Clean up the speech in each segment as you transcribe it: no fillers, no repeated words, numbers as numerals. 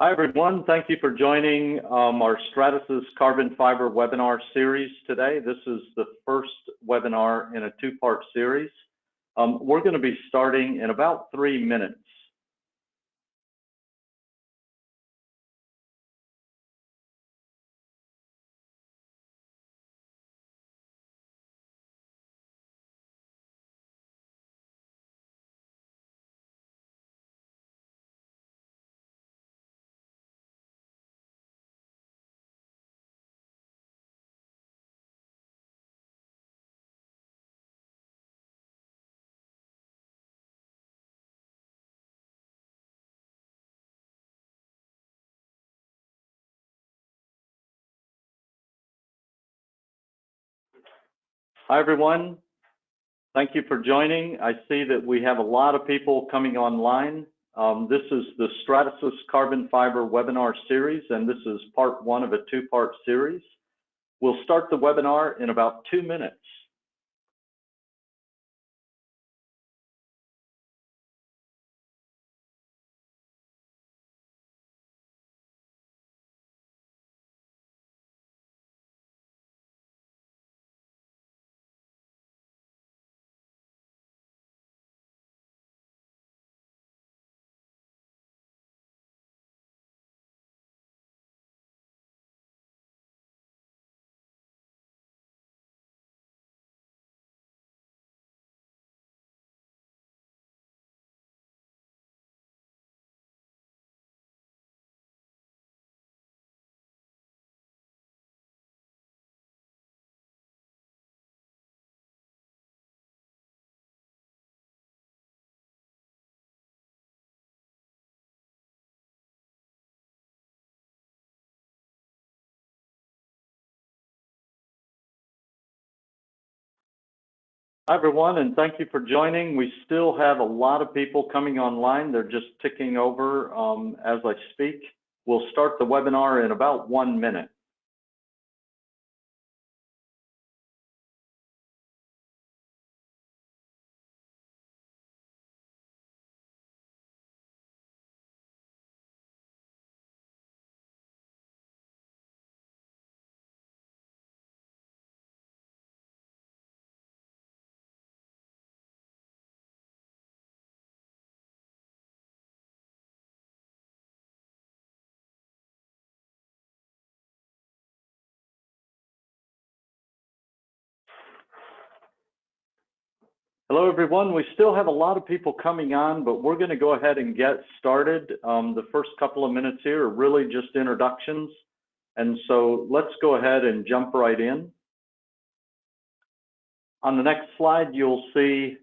Hi, everyone. Thank you for joining our Stratasys Carbon Fiber webinar series today. This is the first webinar in a two-part series. We're going to be starting in about 3 minutes. Hi, everyone. Thank you for joining. I see that we have a lot of people coming online. This is the Stratasys Carbon Fiber webinar series, and this is part one of a two-part series. We'll start the webinar in about 2 minutes. Hi, everyone, and thank you for joining. We still have a lot of people coming online. They're just ticking over as I speak. We'll start the webinar in about 1 minute. Hello, everyone. We still have a lot of people coming on, but we're going to go ahead and get started. The first couple of minutes here are really just introductions. And so let's go ahead and jump right in. On the next slide, you'll see,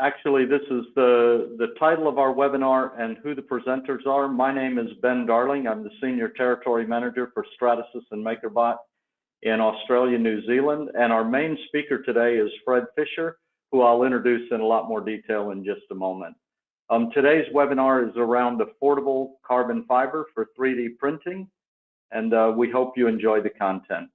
actually, this is the title of our webinar and who the presenters are. My name is Ben Darling. I'm the Senior Territory Manager for Stratasys and MakerBot in Australia, New Zealand. And our main speaker today is Fred Fisher, who I'll introduce in a lot more detail in just a moment. Today's webinar is around affordable carbon fiber for 3D printing, and we hope you enjoy the content.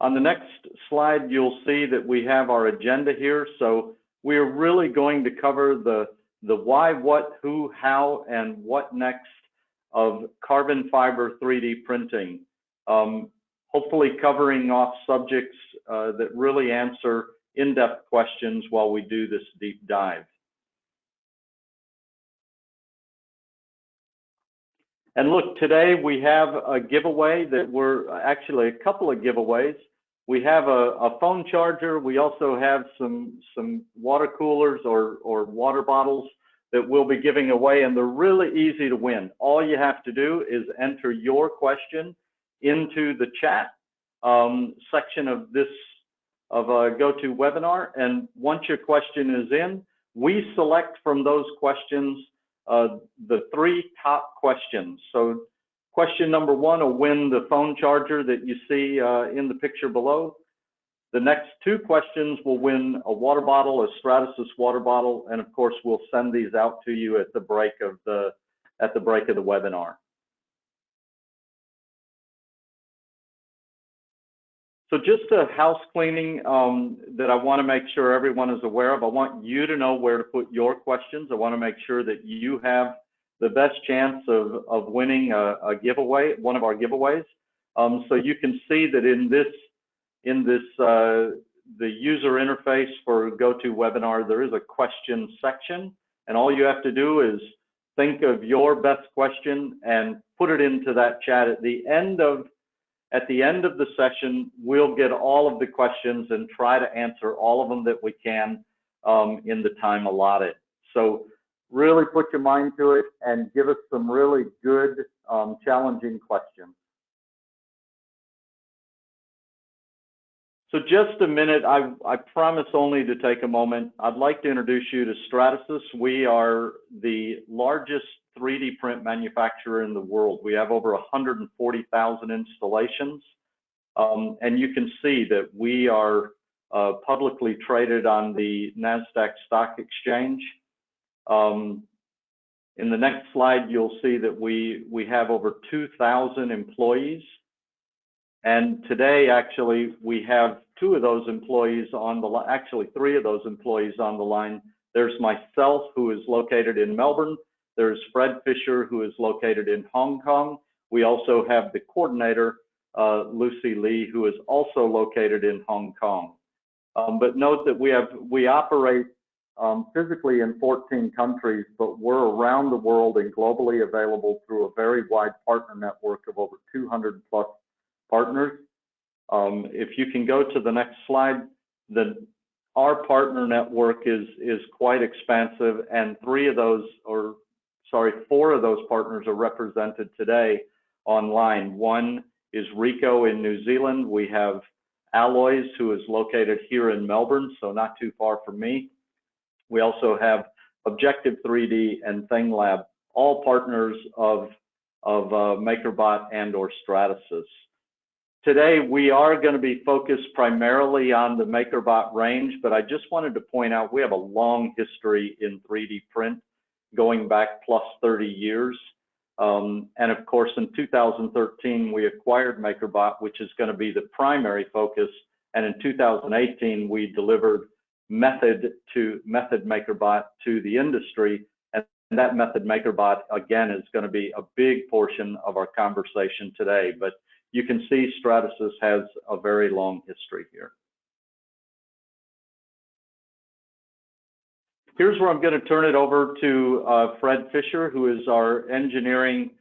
On the next slide, you'll see that we have our agenda here. So we're really going to cover the why, what, who, how, and what next of carbon fiber 3D printing. Hopefully covering off subjects that really answer in-depth questions while we do this deep dive. And look, today we have a giveaway that we're actually a couple of giveaways. We have a phone charger. We also have some water coolers or water bottles that we'll be giving away, and they're really easy to win. All you have to do is enter your question into the chat section of this GoToWebinar, and once your question is in, we select from those questions the 3 top questions. So question number 1 will win the phone charger that you see in the picture below. The next 2 questions will win a water bottle, a Stratasys water bottle, and of course we'll send these out to you at the break of the webinar. So just a house cleaning that I want to make sure everyone is aware of. I want you to know where to put your questions. I want to make sure that you have the best chance of winning a giveaway, one of our giveaways. So you can see that in this the user interface for GoToWebinar, there is a question section, and all you have to do is think of your best question and put it into that chat. At the end of the session, we'll get all of the questions and try to answer all of them that we can in the time allotted. So really put your mind to it and give us some really good, challenging questions. So just a minute, I promise only to take a moment. I'd like to introduce you to Stratasys. We are the largest 3D print manufacturer in the world. We have over 140,000 installations. And you can see that we are publicly traded on the NASDAQ Stock Exchange. In the next slide, you'll see that we have over 2,000 employees. And today, actually, we have two of those employees on the line, actually three of those employees on the line. There's myself, who is located in Melbourne. There's Fred Fisher, who is located in Hong Kong. We also have the coordinator, Lucy Lee, who is also located in Hong Kong. But note that we operate physically in 14 countries, but we're around the world and globally available through a very wide partner network of over 200 plus partners. If you can go to the next slide, our partner network is quite expansive, and four of those partners are represented today online. One is Ricoh in New Zealand. We have Alloys, who is located here in Melbourne, so not too far from me. We also have Objective 3D and ThingLab, all partners of MakerBot and/or Stratasys. Today, we are going to be focused primarily on the MakerBot range, but I just wanted to point out we have a long history in 3D print, going back plus 30 years. And of course, in 2013, we acquired MakerBot, which is going to be the primary focus. And in 2018, we delivered Method MakerBot to the industry. And that Method MakerBot, again, is going to be a big portion of our conversation today. But you can see Stratasys has a very long history here. Here's where I'm going to turn it over to Fred Fisher, who is our engineering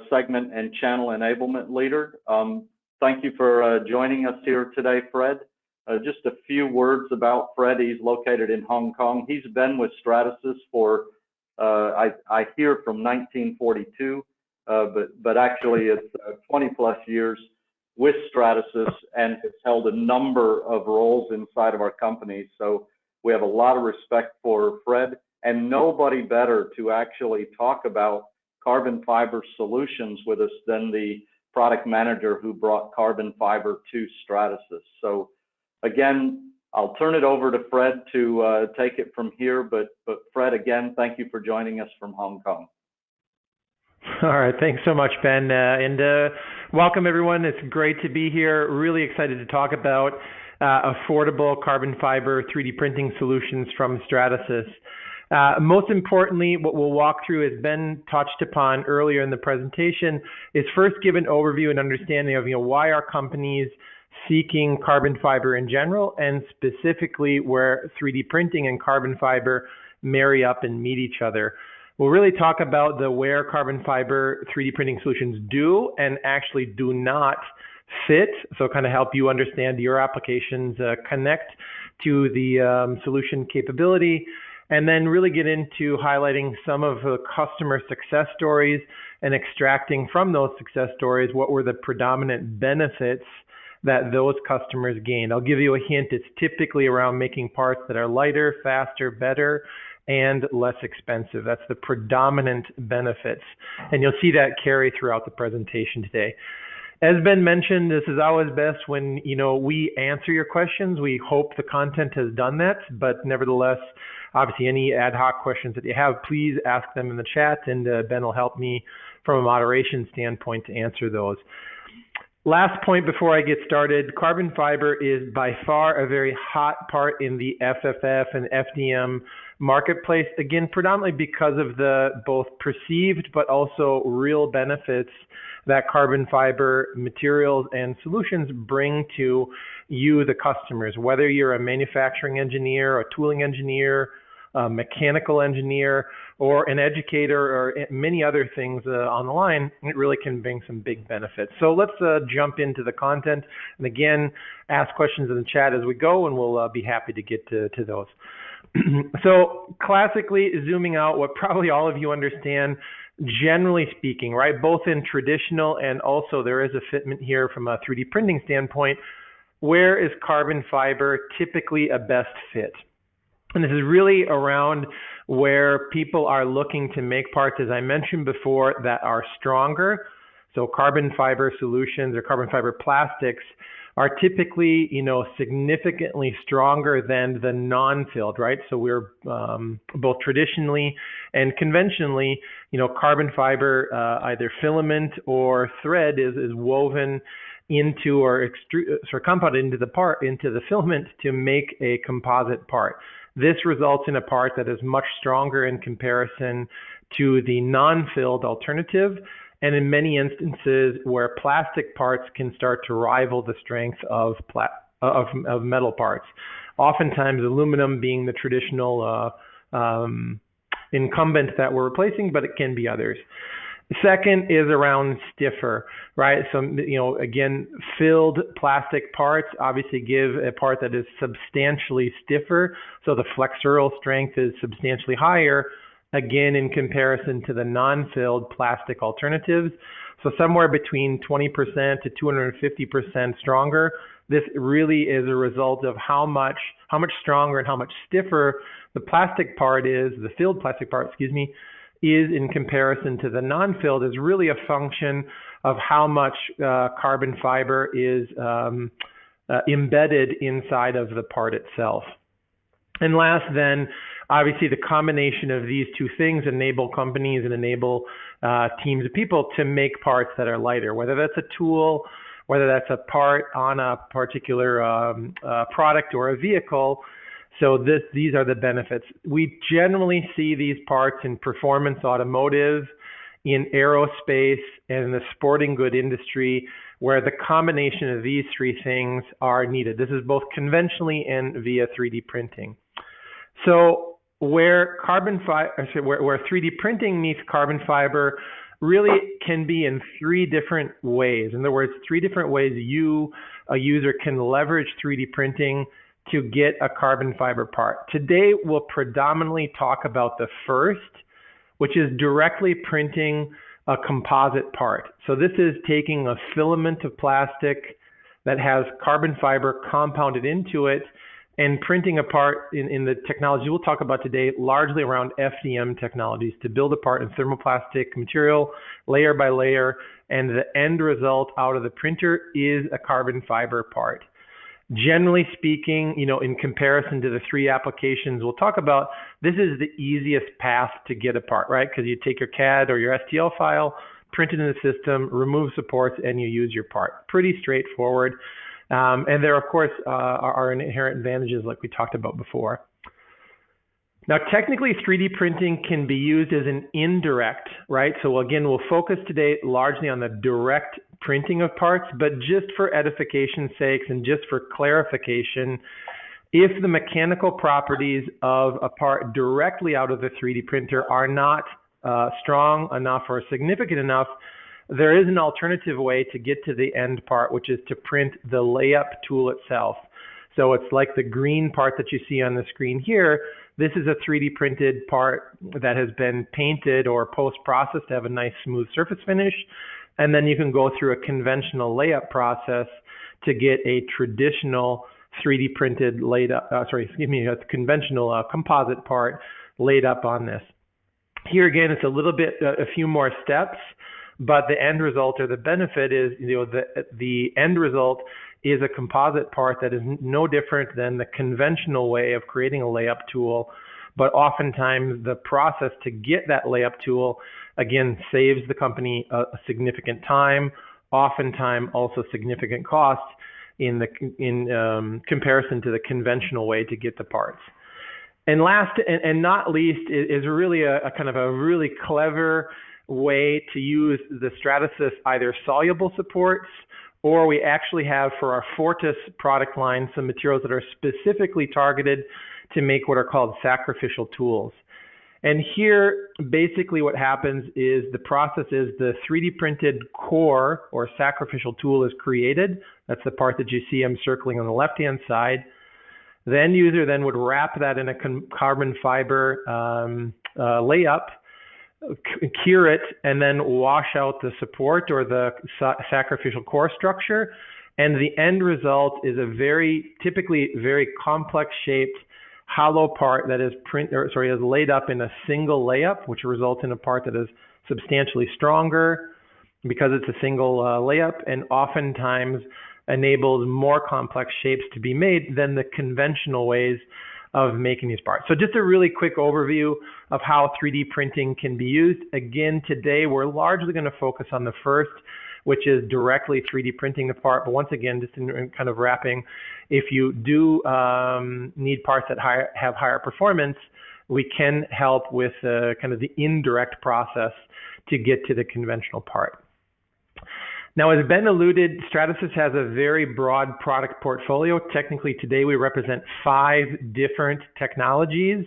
segment and channel enablement leader. Thank you for joining us here today, Fred. Just a few words about Fred. He's located in Hong Kong. He's been with Stratasys for, I hear, from 1942. But actually it's 20 plus years with Stratasys and has held a number of roles inside of our company. So we have a lot of respect for Fred, and nobody better to actually talk about carbon fiber solutions with us than the product manager who brought carbon fiber to Stratasys. So again, I'll turn it over to Fred to take it from here. But Fred, again, thank you for joining us from Hong Kong. All right, thanks so much, Ben, and welcome everyone. It's great to be here. Really excited to talk about affordable carbon fiber 3D printing solutions from Stratasys. Most importantly, what we'll walk through, as Ben touched upon earlier in the presentation, is first give an overview and understanding of why our companies seeking carbon fiber in general, and specifically where 3D printing and carbon fiber marry up and meet each other. We'll really talk about where carbon fiber 3D printing solutions do and actually do not fit, so kind of help you understand your applications connect to the solution capability, and then really get into highlighting some of the customer success stories and extracting from those success stories what were the predominant benefits that those customers gained. I'll give you a hint. It's typically around making parts that are lighter, faster, better, and less expensive. That's the predominant benefits. And you'll see that carry throughout the presentation today. As Ben mentioned, this is always best when we answer your questions. We hope the content has done that, but nevertheless, obviously any ad hoc questions that you have, please ask them in the chat, and Ben will help me from a moderation standpoint to answer those. Last point before I get started, carbon fiber is by far a very hot part in the FFF and FDM marketplace, again, predominantly because of the both perceived but also real benefits that carbon fiber materials and solutions bring to you, the customers, whether you're a manufacturing engineer, a tooling engineer, a mechanical engineer, or an educator, or many other things on the line. It really can bring some big benefits. So let's jump into the content. And again, ask questions in the chat as we go, and we'll be happy to get to those. So classically, zooming out, what probably all of you understand, generally speaking, right, both in traditional and also there is a fitment here from a 3D printing standpoint, where is carbon fiber typically a best fit? And this is really around where people are looking to make parts, as I mentioned before, that are stronger. So carbon fiber solutions or carbon fiber plastics are typically, significantly stronger than the non-filled, right? So we're both traditionally and conventionally, carbon fiber, either filament or thread is woven into or compounded into the filament to make a composite part. This results in a part that is much stronger in comparison to the non-filled alternative, and in many instances where plastic parts can start to rival the strength of metal parts. Oftentimes aluminum being the traditional incumbent that we're replacing, but it can be others. Second is around stiffer, right? So, again, filled plastic parts obviously give a part that is substantially stiffer. So the flexural strength is substantially higher, again, in comparison to the non-filled plastic alternatives. So somewhere between 20% to 250% stronger. This really is a result of how much stronger and how much stiffer the plastic part is, the filled plastic part, is in comparison to the non-filled, is really a function of how much carbon fiber is embedded inside of the part itself. And last then, obviously the combination of these two things enable companies and enable teams of people to make parts that are lighter, whether that's a tool, whether that's a part on a particular product or a vehicle. So these are the benefits. We generally see these parts in performance automotive, in aerospace, and in the sporting good industry, where the combination of these three things are needed. This is both conventionally and via 3D printing. So where 3D printing meets carbon fiber really can be in three different ways. In other words, three different ways a user can leverage 3D printing to get a carbon fiber part. Today, we'll predominantly talk about the first, which is directly printing a composite part. So this is taking a filament of plastic that has carbon fiber compounded into it and printing a part in the technology we'll talk about today, largely around FDM technologies, to build a part in thermoplastic material, layer by layer, and the end result out of the printer is a carbon fiber part. Generally speaking, in comparison to the three applications we'll talk about, this is the easiest path to get a part, right? Because you take your CAD or your STL file, print it in the system, remove supports, and you use your part. Pretty straightforward. And there, of course, are inherent advantages like we talked about before. Now, technically, 3D printing can be used as an indirect, right? So again, we'll focus today largely on the direct printing of parts, but just for edification's sakes and just for clarification, if the mechanical properties of a part directly out of the 3D printer are not strong enough or significant enough, there is an alternative way to get to the end part, which is to print the layup tool itself. So it's like the green part that you see on the screen here. This is a 3D printed part that has been painted or post-processed to have a nice smooth surface finish. And then you can go through a conventional layup process to get a traditional 3D printed a conventional composite part laid up on this. Here again, it's a few more steps, but the end result or the benefit is, the end result is a composite part that is no different than the conventional way of creating a layup tool. But oftentimes the process to get that layup tool, again, saves the company a significant time oftentimes also significant costs in comparison to the conventional way to get the parts. And last and not least is really a kind of a really clever way to use the Stratasys either soluble supports, or we actually have for our Fortis product line some materials that are specifically targeted to make what are called sacrificial tools. And here, basically what happens is the process is the 3D printed core or sacrificial tool is created. That's the part that you see I'm circling on the left-hand side. The end user then would wrap that in a carbon fiber layup, cure it, and then wash out the support or the sacrificial core structure. And the end result is a typically very complex shaped hollow part that is is laid up in a single layup, which results in a part that is substantially stronger because it's a single layup, and oftentimes enables more complex shapes to be made than the conventional ways of making these parts. So just a really quick overview of how 3D printing can be used. Again, today we're largely going to focus on the first, which is directly 3D printing the part. But once again, just in kind of wrapping, if you do need parts that have higher performance, we can help with kind of the indirect process to get to the conventional part. Now, as Ben alluded, Stratasys has a very broad product portfolio. Technically, today we represent 5 different technologies.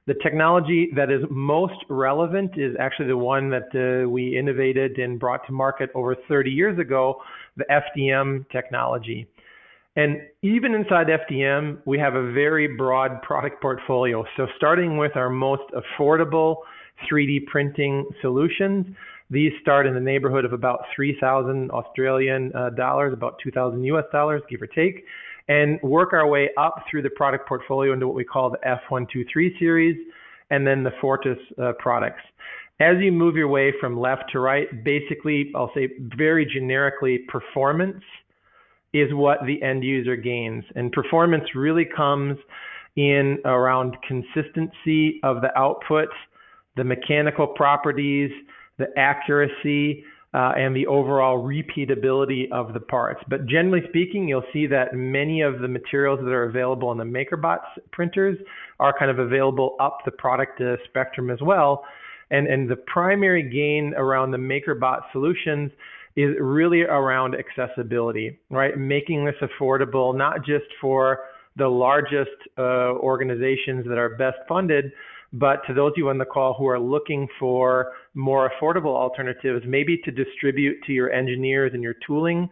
The technology that is most relevant is actually the one that we innovated and brought to market over 30 years ago, the FDM technology. And even inside FDM, we have a very broad product portfolio. So starting with our most affordable 3D printing solutions, these start in the neighborhood of about 3,000 Australian dollars, about 2,000 US dollars, give or take, and work our way up through the product portfolio into what we call the F123 series, and then the Fortis products. As you move your way from left to right, basically, I'll say very generically, performance is what the end user gains. And performance really comes in around consistency of the output, the mechanical properties, the accuracy, and the overall repeatability of the parts. But generally speaking, you'll see that many of the materials that are available on the MakerBot printers are kind of available up the product spectrum as well. And the primary gain around the MakerBot solutions is really around accessibility, right? Making this affordable, not just for the largest organizations that are best funded, but to those of you on the call who are looking for more affordable alternatives, maybe to distribute to your engineers and your tooling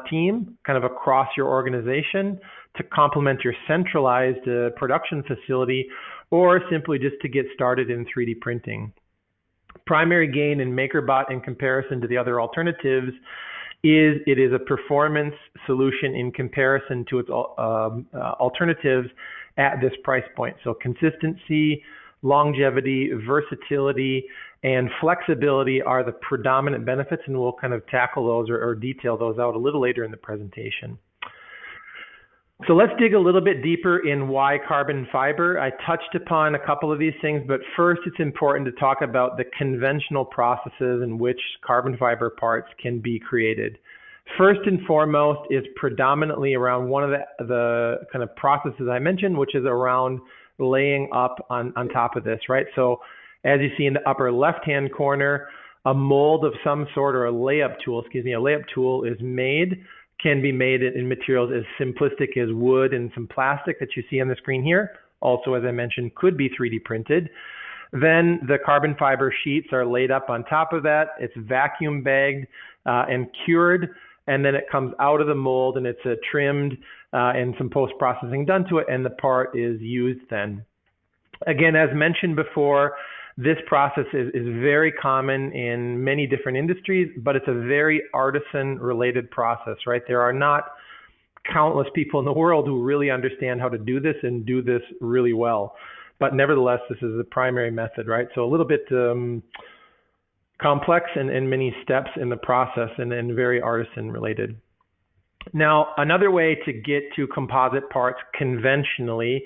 team kind of across your organization to complement your centralized production facility, or simply just to get started in 3D printing. Primary gain in MakerBot in comparison to the other alternatives is it is a performance solution in comparison to its alternatives at this price point. So consistency, longevity, versatility, and flexibility are the predominant benefits, and we'll kind of tackle those or detail those out a little later in the presentation. So let's dig a little bit deeper in why carbon fiber. I touched upon a couple of these things, but first it's important to talk about the conventional processes in which carbon fiber parts can be created. First and foremost is predominantly around one of the kind of processes I mentioned, which is around laying up on top of this, right? So as you see in the upper left-hand corner, a mold of some sort or a layup tool is made, can be made in materials as simplistic as wood and some plastic that you see on the screen here. Also, as I mentioned, could be 3D printed. Then the carbon fiber sheets are laid up on top of that. It's vacuum bagged and cured, and then it comes out of the mold and it's trimmed and some post-processing done to it, and the part is used then. Again, as mentioned before, this process is very common in many different industries, but it's a very artisan-related process, right? There are not countless people in the world who really understand how to do this and do this really well. But nevertheless, this is the primary method, right? So a little bit complex and many steps in the process and very artisan-related. Now, another way to get to composite parts conventionally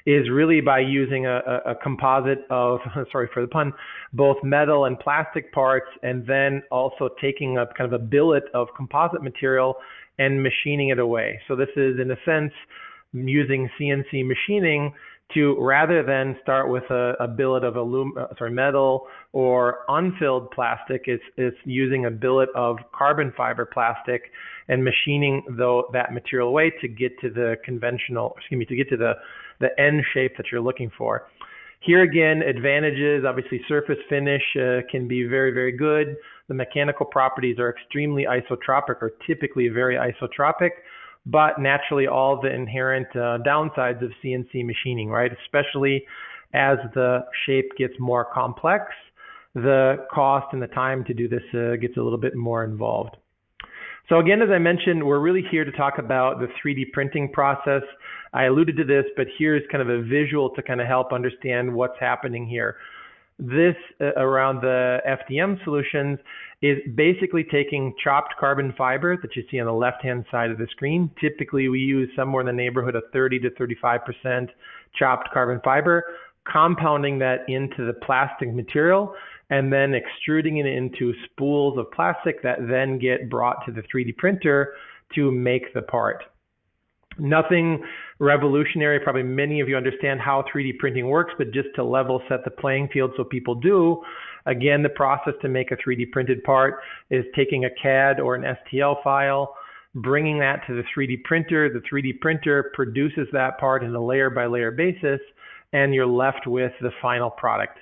is really by using a composite of, sorry for the pun, both metal and plastic parts, and then also taking a kind of a billet of composite material and machining it away. So this is, in a sense, using CNC machining to, rather than start with a billet of metal or unfilled plastic, it's using a billet of carbon fiber plastic and machining that material away to get to the the end shape that you're looking for. Here again, advantages, obviously surface finish can be very, very good. The mechanical properties are extremely isotropic, or typically very isotropic, but naturally all the inherent downsides of CNC machining, right? Especially as the shape gets more complex, the cost and the time to do this gets a little bit more involved. So again, as I mentioned, we're really here to talk about the 3D printing process. I alluded to this, but here's kind of a visual to kind of help understand what's happening here. This around the FDM solutions is basically taking chopped carbon fiber that you see on the left-hand side of the screen. Typically, we use somewhere in the neighborhood of 30 to 35% chopped carbon fiber, compounding that into the plastic material, and then extruding it into spools of plastic that then get brought to the 3D printer to make the part. Nothing revolutionary. Probably many of you understand how 3D printing works, but just to level set the playing field so people do, again, the process to make a 3D printed part is taking a CAD or an STL file, bringing that to the 3D printer. The 3D printer produces that part in a layer by layer basis, and you're left with the final product.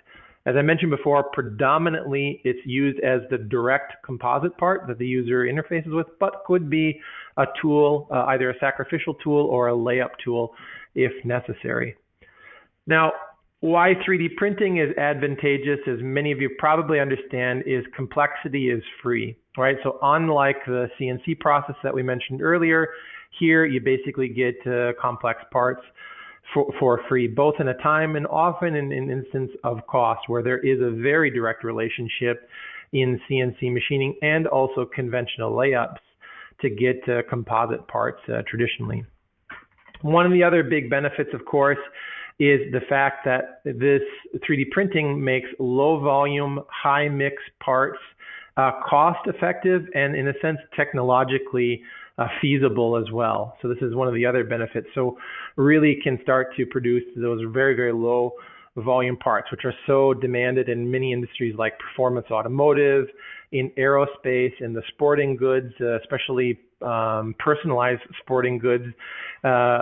As I mentioned before, predominantly it's used as the direct composite part that the user interfaces with, but could be a tool, either a sacrificial tool or a layup tool if necessary. Now, why 3D printing is advantageous, as many of you probably understand, is complexity is free, right? So unlike the CNC process that we mentioned earlier, here you basically get complex parts for free, both in a time and often in an instance of cost, where there is a very direct relationship in CNC machining and also conventional layups to get composite parts traditionally. One of the other big benefits, of course, is the fact that this 3D printing makes low volume, high mix parts cost effective and, in a sense, technologically feasible as well. So this is one of the other benefits. So really can start to produce those very, very low volume parts, which are so demanded in many industries like performance automotive, in aerospace, in the sporting goods, especially personalized sporting goods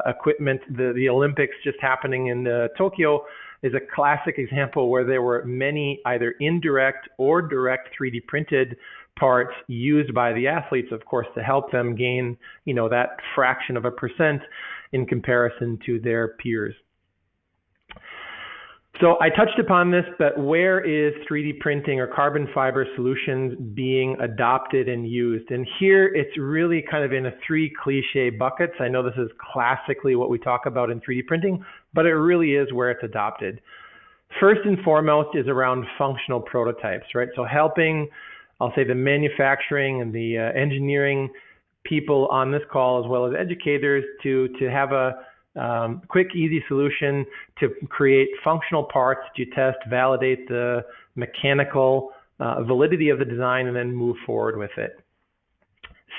equipment. The Olympics just happening in Tokyo is a classic example where there were many either indirect or direct 3D printed parts used by the athletes, of course, to help them gain, that fraction of a percent in comparison to their peers. So I touched upon this, but where is 3D printing or carbon fiber solutions being adopted and used? And here it's really kind of in a three cliche buckets. I know this is classically what we talk about in 3D printing, but it really is where it's adopted. First and foremost is around functional prototypes, right? So helping, I'll say, the manufacturing and the engineering people on this call, as well as educators, to have a quick, easy solution to create functional parts to test, validate the mechanical validity of the design, and then move forward with it.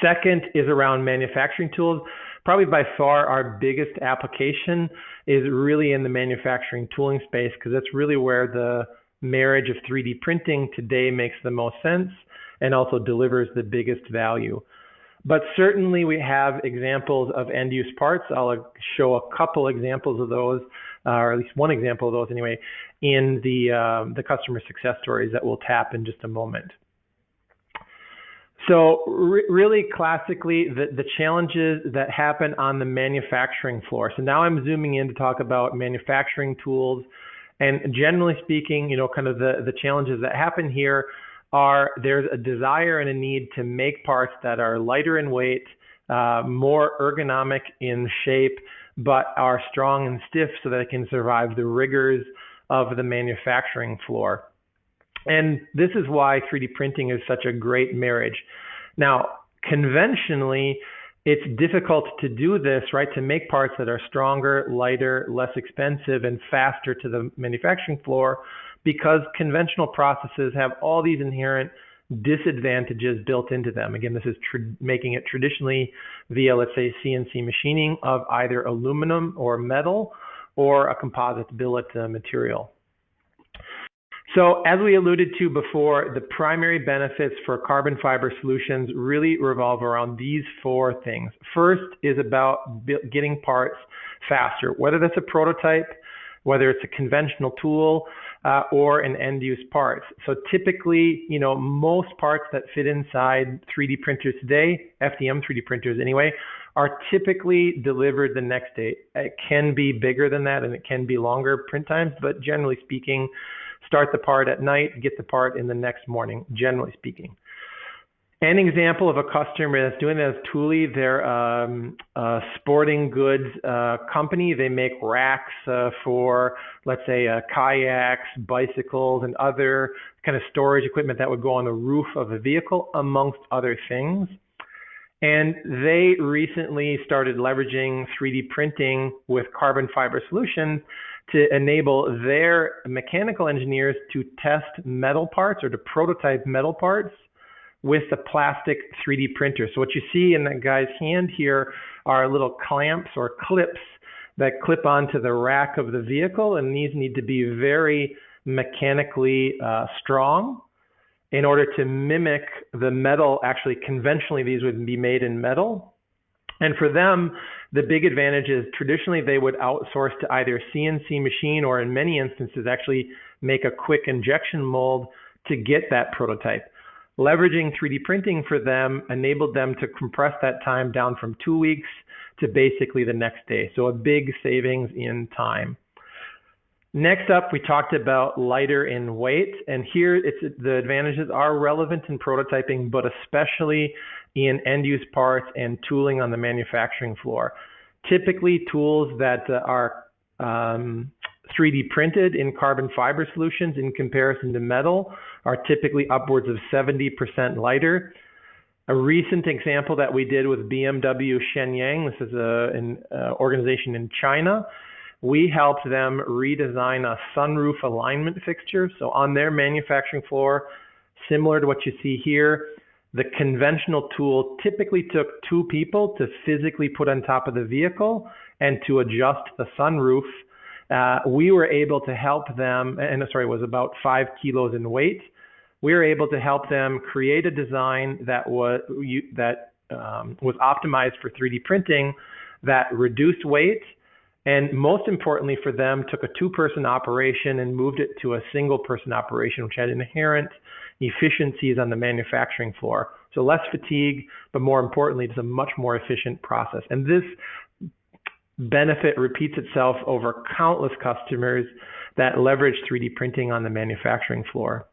Second is around manufacturing tools. Probably by far our biggest application is really in the manufacturing tooling space, because that's really where the marriage of 3D printing today makes the most sense and also delivers the biggest value. But certainly we have examples of end-use parts. I'll show a couple examples of those, or at least one example of those anyway, in the customer success stories that we'll tap in just a moment. So really classically, the challenges that happen on the manufacturing floor. So now I'm zooming in to talk about manufacturing tools. And generally speaking, kind of the challenges that happen here are there's a desire and a need to make parts that are lighter in weight, more ergonomic in shape, but are strong and stiff so that it can survive the rigors of the manufacturing floor. And this is why 3D printing is such a great marriage. Now, conventionally, it's difficult to do this, right, to make parts that are stronger, lighter, less expensive, and faster to the manufacturing floor, because conventional processes have all these inherent disadvantages built into them. Again, this is making it traditionally via, let's say, CNC machining of either aluminum or metal or a composite billet material. So as we alluded to before, the primary benefits for carbon fiber solutions really revolve around these four things. First is about getting parts faster, whether that's a prototype, whether it's a conventional tool, or an end-use part. So typically, most parts that fit inside 3D printers today, FDM 3D printers anyway, are typically delivered the next day. It can be bigger than that and it can be longer print times, but generally speaking, start the part at night, get the part in the next morning, generally speaking. An example of a customer that's doing that is Thule. They're a sporting goods company. They make racks for, let's say, kayaks, bicycles, and other kind of storage equipment that would go on the roof of a vehicle, amongst other things. And they recently started leveraging 3D printing with carbon fiber solutions to enable their mechanical engineers to test metal parts or to prototype metal parts with the plastic 3D printer. So what you see in that guy's hand here are little clamps or clips that clip onto the rack of the vehicle, and these need to be very mechanically strong in order to mimic the metal. Actually, conventionally, these would be made in metal. And for them, the big advantage is traditionally they would outsource to either CNC machine or in many instances actually make a quick injection mold to get that prototype. Leveraging 3D printing for them enabled them to compress that time down from 2 weeks to basically the next day. So a big savings in time. Next up, we talked about lighter in weight, and here the advantages are relevant in prototyping, but especially in end-use parts and tooling on the manufacturing floor. Typically, tools that are 3D printed in carbon fiber solutions in comparison to metal are typically upwards of 70% lighter. A recent example that we did with BMW Shenyang, this is an organization in China. We helped them redesign a sunroof alignment fixture. So on their manufacturing floor, similar to what you see here, the conventional tool typically took 2 people to physically put on top of the vehicle and to adjust the sunroof. We were able to help them, and it was about 5 kilos in weight. We were able to help them create a design that was optimized for 3D printing, that reduced weight, and most importantly for them, took a 2-person operation and moved it to a single-person operation, which had inherent efficiencies on the manufacturing floor. So less fatigue, but more importantly, it's a much more efficient process. And this benefit repeats itself over countless customers that leverage 3D printing on the manufacturing floor.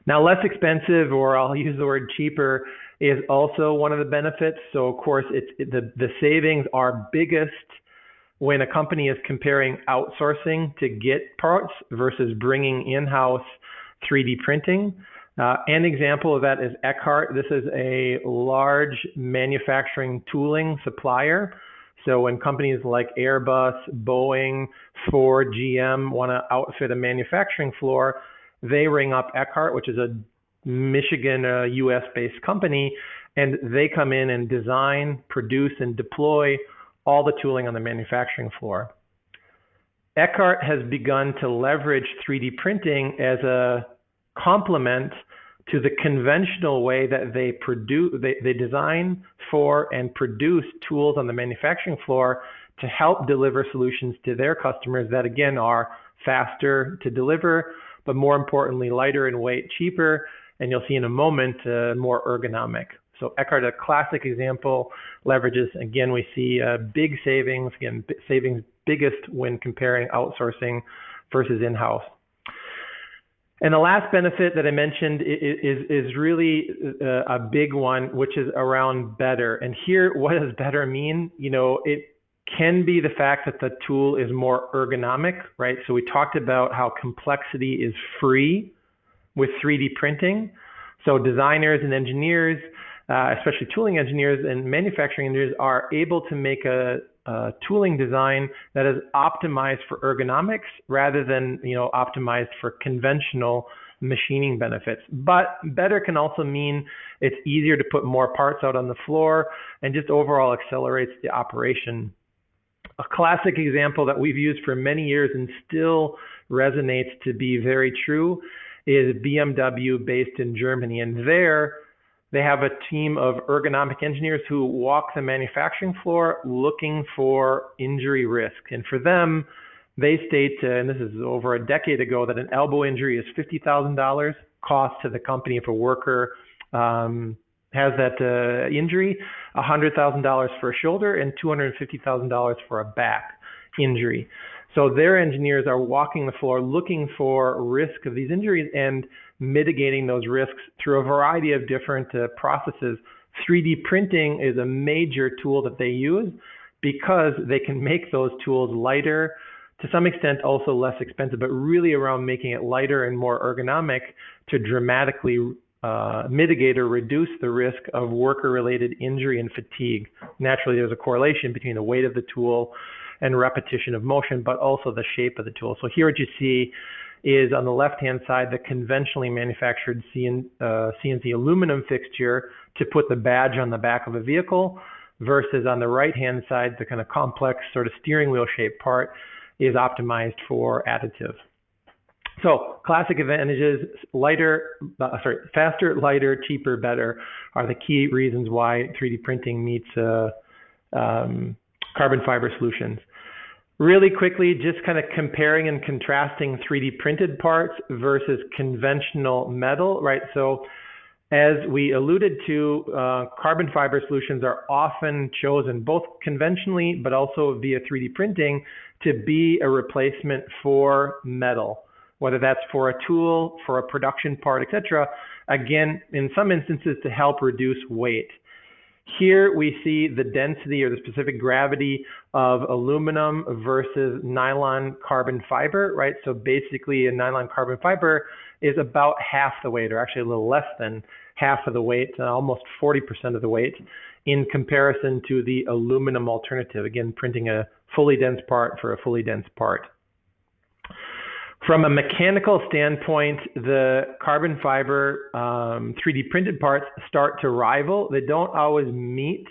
Now, less expensive, or I'll use the word cheaper, is also one of the benefits. So of course, the savings are biggest when a company is comparing outsourcing to get parts versus bringing in-house 3D printing. An example of that is Eckhart. This is a large manufacturing tooling supplier. So when companies like Airbus, Boeing, Ford, GM want to outfit a manufacturing floor, they ring up Eckhart, which is a Michigan, US-based company, and they come in and design, produce, and deploy all the tooling on the manufacturing floor. Eckhart has begun to leverage 3D printing as a complement to the conventional way that they design for and produce tools on the manufacturing floor to help deliver solutions to their customers that, again, are faster to deliver, but more importantly, lighter in weight, cheaper, and you'll see in a moment, more ergonomic. So Eckhart, a classic example, leverages, again, we see big savings, again, savings biggest when comparing outsourcing versus in-house. And the last benefit that I mentioned is really a big one, which is around better. And here, what does better mean? It can be the fact that the tool is more ergonomic, right? So we talked about how complexity is free with 3D printing. So designers and engineers especially tooling engineers and manufacturing engineers, are able to make a tooling design that is optimized for ergonomics rather than optimized for conventional machining benefits. But better can also mean it's easier to put more parts out on the floor and just overall accelerates the operation. A classic example that we've used for many years and still resonates to be very true is BMW, based in Germany. And there they have a team of ergonomic engineers who walk the manufacturing floor looking for injury risk. And for them, they state, and this is over a decade ago, that an elbow injury is $50,000 cost to the company if a worker has that injury, $100,000 for a shoulder, and $250,000 for a back injury. So their engineers are walking the floor looking for risk of these injuries and mitigating those risks through a variety of different processes. 3D printing is a major tool that they use because they can make those tools lighter, to some extent also less expensive, but really around making it lighter and more ergonomic to dramatically mitigate or reduce the risk of worker-related injury and fatigue. Naturally, there's a correlation between the weight of the tool and repetition of motion, but also the shape of the tool. So here what you see is on the left-hand side, the conventionally manufactured CNC aluminum fixture to put the badge on the back of a vehicle, versus on the right-hand side, the kind of complex sort of steering wheel shaped part is optimized for additive. So classic advantages: faster, lighter, cheaper, better are the key reasons why 3D printing meets carbon fiber solutions. Really quickly, just kind of comparing and contrasting 3D printed parts versus conventional metal, right? So as we alluded to, carbon fiber solutions are often chosen both conventionally but also via 3D printing to be a replacement for metal, whether that's for a tool, for a production part, etc. Again, in some instances to help reduce weight. Here we see the density or the specific gravity of aluminum versus nylon carbon fiber, right? So basically a nylon carbon fiber is about half the weight, or actually a little less than half of the weight, almost 40% of the weight, in comparison to the aluminum alternative. Again, printing a fully dense part for a fully dense part. From a mechanical standpoint, the carbon fiber 3D printed parts start to rival. They don't always meet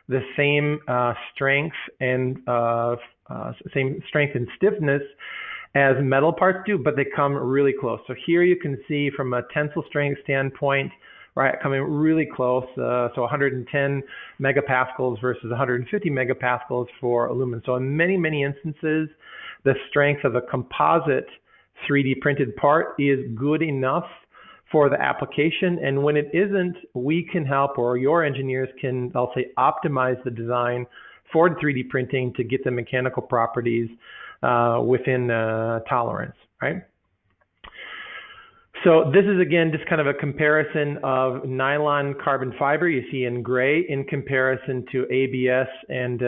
the same strength and stiffness as metal parts do, but they come really close. So here you can see from a tensile strength standpoint, right, coming really close. So 110 megapascals versus 150 megapascals for aluminum. So in many, many instances, the strength of a composite 3D printed part is good enough for the application. And when it isn't, we can help, or your engineers can, I'll say, optimize the design for 3D printing to get the mechanical properties within tolerance, right? So this is, again, just kind of a comparison of nylon carbon fiber you see in gray in comparison to ABS and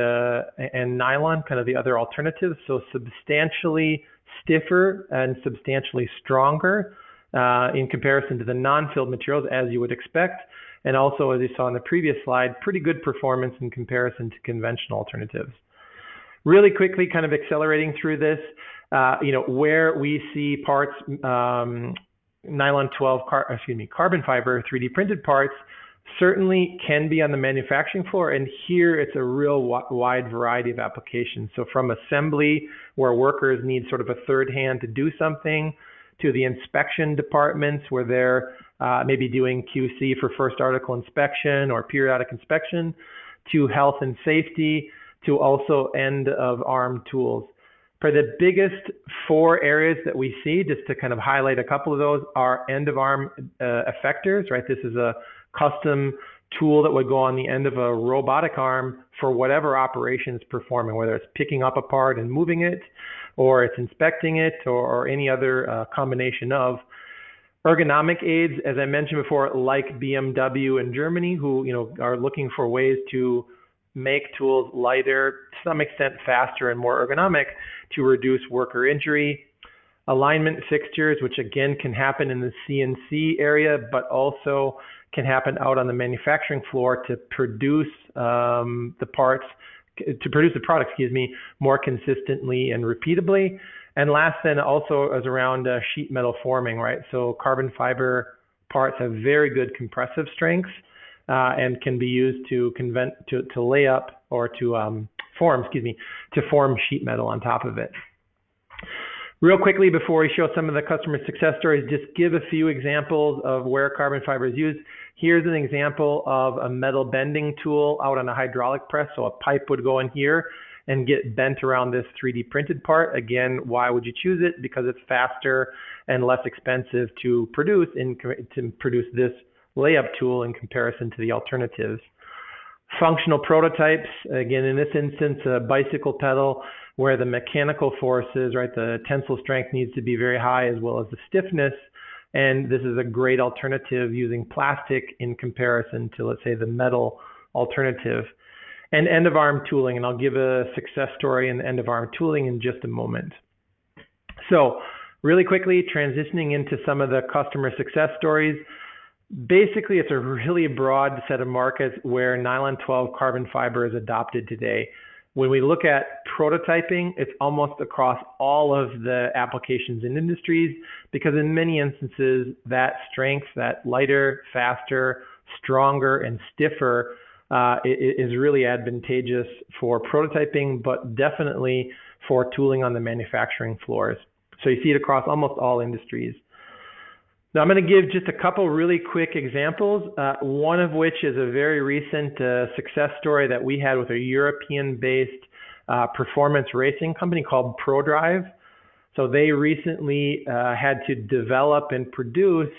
nylon, kind of the other alternatives. So substantially stiffer and substantially stronger in comparison to the non-filled materials, as you would expect. And also, as you saw in the previous slide, pretty good performance in comparison to conventional alternatives. Really quickly, kind of accelerating through this, where we see parts, nylon 12, carbon fiber 3D printed parts certainly can be on the manufacturing floor, and here it's a real wide variety of applications. So from assembly, where workers need sort of a third hand to do something, to the inspection departments where they're maybe doing QC for first article inspection or periodic inspection, to health and safety, to also end of arm tools. For the biggest four areas that we see, just to kind of highlight a couple of those, are end of arm effectors, right? This is a custom tool that would go on the end of a robotic arm for whatever operation it's performing, whether it's picking up a part and moving it, or it's inspecting it, or any other combination of. Ergonomic aids, as I mentioned before, like BMW in Germany, who are looking for ways to make tools lighter, to some extent faster and more ergonomic to reduce worker injury. Alignment fixtures, which again can happen in the CNC area, but also can happen out on the manufacturing floor to produce the products, more consistently and repeatably. And last then also is around sheet metal forming, right? So carbon fiber parts have very good compressive strengths and can be used to lay up or to form sheet metal on top of it. Real quickly, before we show some of the customer success stories, just give a few examples of where carbon fiber is used. Here's an example of a metal bending tool out on a hydraulic press. So a pipe would go in here and get bent around this 3D printed part. Again, why would you choose it? Because it's faster and less expensive to produce this layup tool in comparison to the alternatives. Functional prototypes, again, in this instance, a bicycle pedal where the mechanical forces, right, the tensile strength needs to be very high as well as the stiffness. And this is a great alternative using plastic in comparison to, let's say, the metal alternative. And end of arm tooling, and I'll give a success story in end of arm tooling in just a moment. So really quickly, transitioning into some of the customer success stories. Basically, it's a really broad set of markets where nylon 12 carbon fiber is adopted today. When we look at prototyping, it's almost across all of the applications and industries, because in many instances, that strength, that lighter, faster, stronger, and stiffer is really advantageous for prototyping, but definitely for tooling on the manufacturing floors. So you see it across almost all industries. Now I'm going to give just a couple really quick examples, one of which is a very recent success story that we had with a European-based performance racing company called ProDrive. So they recently had to develop and produce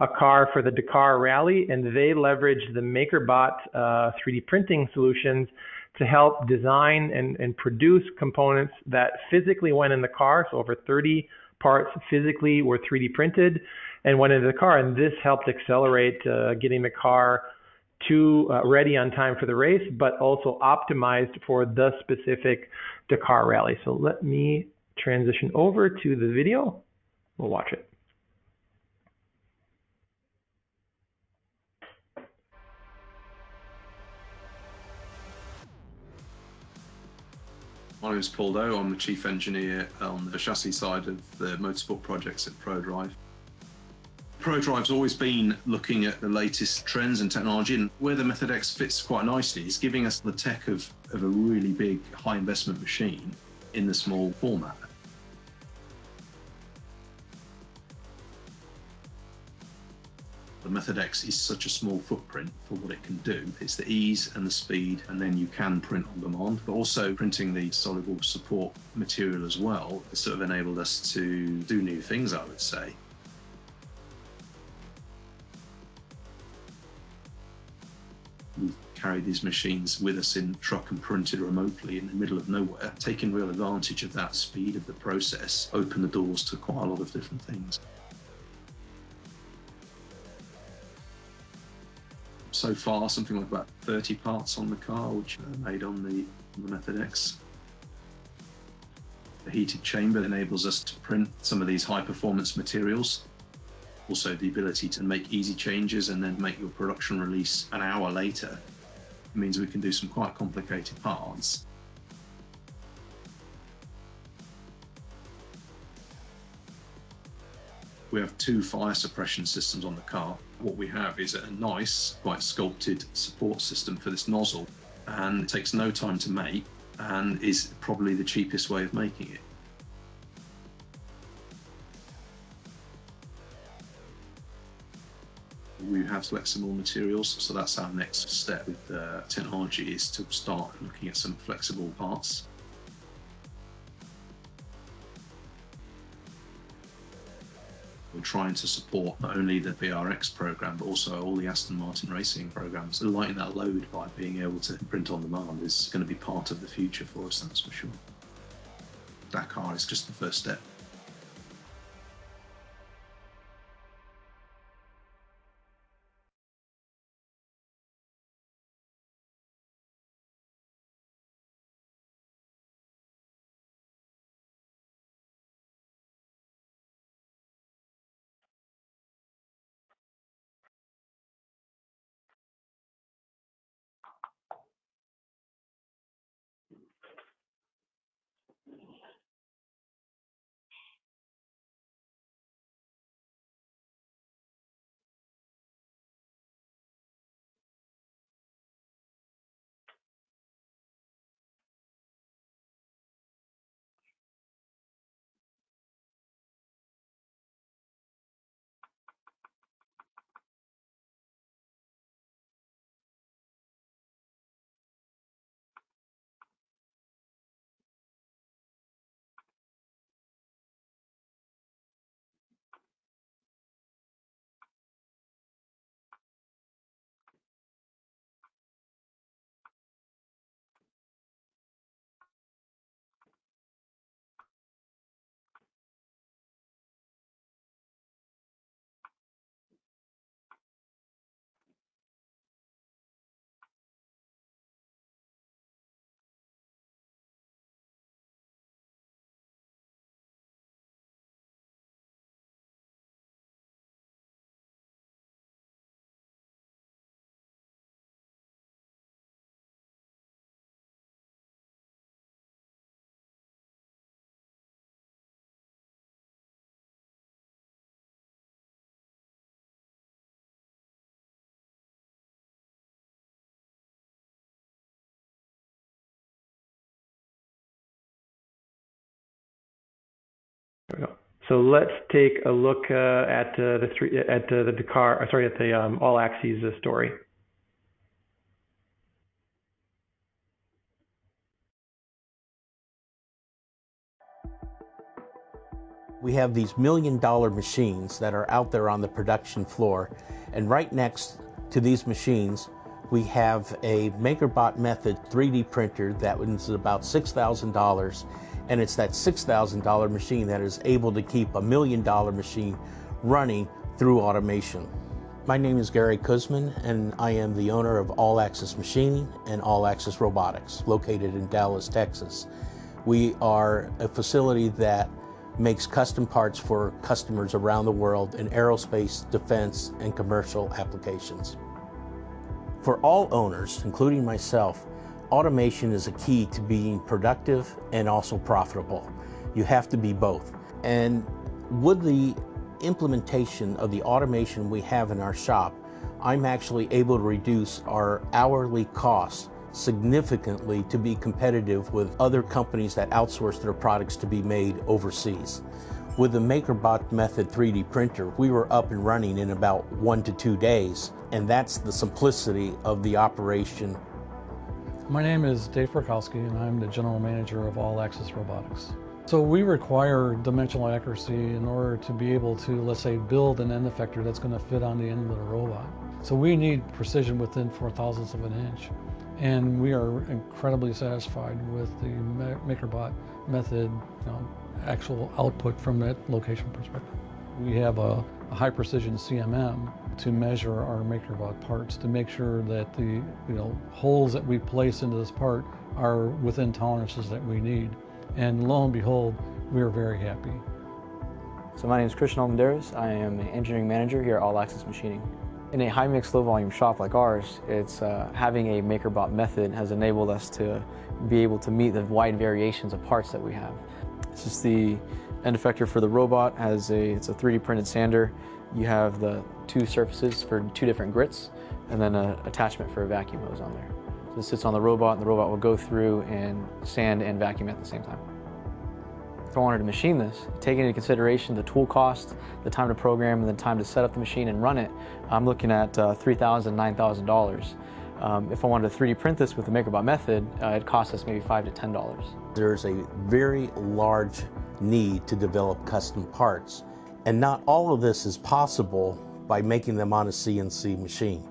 a car for the Dakar Rally, and they leveraged the MakerBot 3D printing solutions to help design and produce components that physically went in the car. So over 30 parts physically were 3D printed and went into the car, and this helped accelerate getting the car ready on time for the race, but also optimized for the specific Dakar Rally. So let me transition over to the video. We'll watch it. My name is Paul Doe. I'm the Chief Engineer on the chassis side of the motorsport projects at ProDrive. ProDrive's always been looking at the latest trends and technology, and where the Method X fits quite nicely is giving us the tech of a really big, high investment machine in the small format. The Method X is such a small footprint for what it can do. It's the ease and the speed, and then you can print on demand, but also printing the soluble support material as well has sort of enabled us to do new things, I would say. We've carried these machines with us in truck and printed remotely in the middle of nowhere, taking real advantage of that speed of the process, open the doors to quite a lot of different things. So far, something like about 30 parts on the car, which are made on the Method X. The heated chamber enables us to print some of these high performance materials. Also the ability to make easy changes and then make your production release an hour later. It means we can do some quite complicated parts. We have 2 fire suppression systems on the car. What we have is a nice, quite sculpted support system for this nozzle, and it takes no time to make and is probably the cheapest way of making it. We have flexible materials, so that's our next step with technology, is to start looking at some flexible parts. We're trying to support not only the BRX program, but also all the Aston Martin racing programs. So lighten that load by being able to print on demand is going to be part of the future for us, that's for sure. Dakar is just the first step. So let's take a look at the All Axes story. We have these $1 million machines that are out there on the production floor, and right next to these machines we have a MakerBot Method 3D printer that was about $6,000, and it's that $6,000 machine that is able to keep a $1 million machine running through automation. My name is Gary Kuzman, and I am the owner of All Axis Machining and All Axis Robotics, located in Dallas, Texas. We are a facility that makes custom parts for customers around the world in aerospace, defense, and commercial applications. For all owners, including myself, automation is a key to being productive and also profitable. You have to be both. And with the implementation of the automation we have in our shop, I'm actually able to reduce our hourly costs significantly to be competitive with other companies that outsource their products to be made overseas. With the MakerBot Method 3D printer, we were up and running in about 1 to 2 days, and that's the simplicity of the operation. My name is Dave Burkowski, and I'm the General Manager of All Axis Robotics. So we require dimensional accuracy in order to be able to, let's say, build an end effector that's going to fit on the end of the robot. So we need precision within 0.004 of an inch. And we are incredibly satisfied with the MakerBot Method actual output from that location perspective. We have a high precision CMM to measure our MakerBot parts to make sure that the holes that we place into this part are within tolerances that we need. And lo and behold, we are very happy. So my name is Christian Almendarez. I am an engineering manager here at All Axis Machining. In a high mix, low volume shop like ours, it's having a MakerBot method has enabled us to be able to meet the wide variations of parts that we have. It's just the end effector for the robot it's a 3D printed sander. You have the 2 surfaces for 2 different grits, and then an attachment for a vacuum hose on there. So this sits on the robot, and the robot will go through and sand and vacuum at the same time. If I wanted to machine this, taking into consideration the tool cost, the time to program, and the time to set up the machine and run it, I'm looking at $3,000, $9,000. If I wanted to 3D print this with the MakerBot method, it costs us maybe $5 to $10. There's a very large need to develop custom parts, and not all of this is possible by making them on a CNC machine.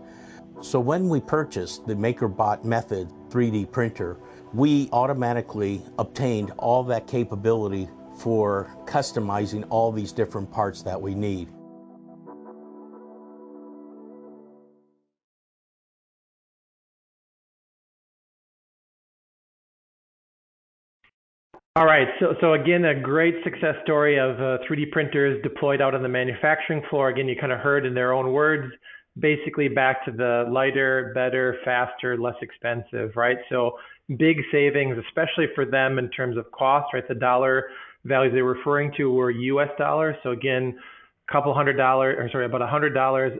So when we purchased the MakerBot Method 3D printer, we automatically obtained all that capability for customizing all these different parts that we need. All right, so again, a great success story of 3D printers deployed out on the manufacturing floor. Again, you kind of heard in their own words, basically back to the lighter, better, faster, less expensive, right? So big savings, especially for them in terms of cost, right? The dollar values they're referring to were US dollars. So again, about $100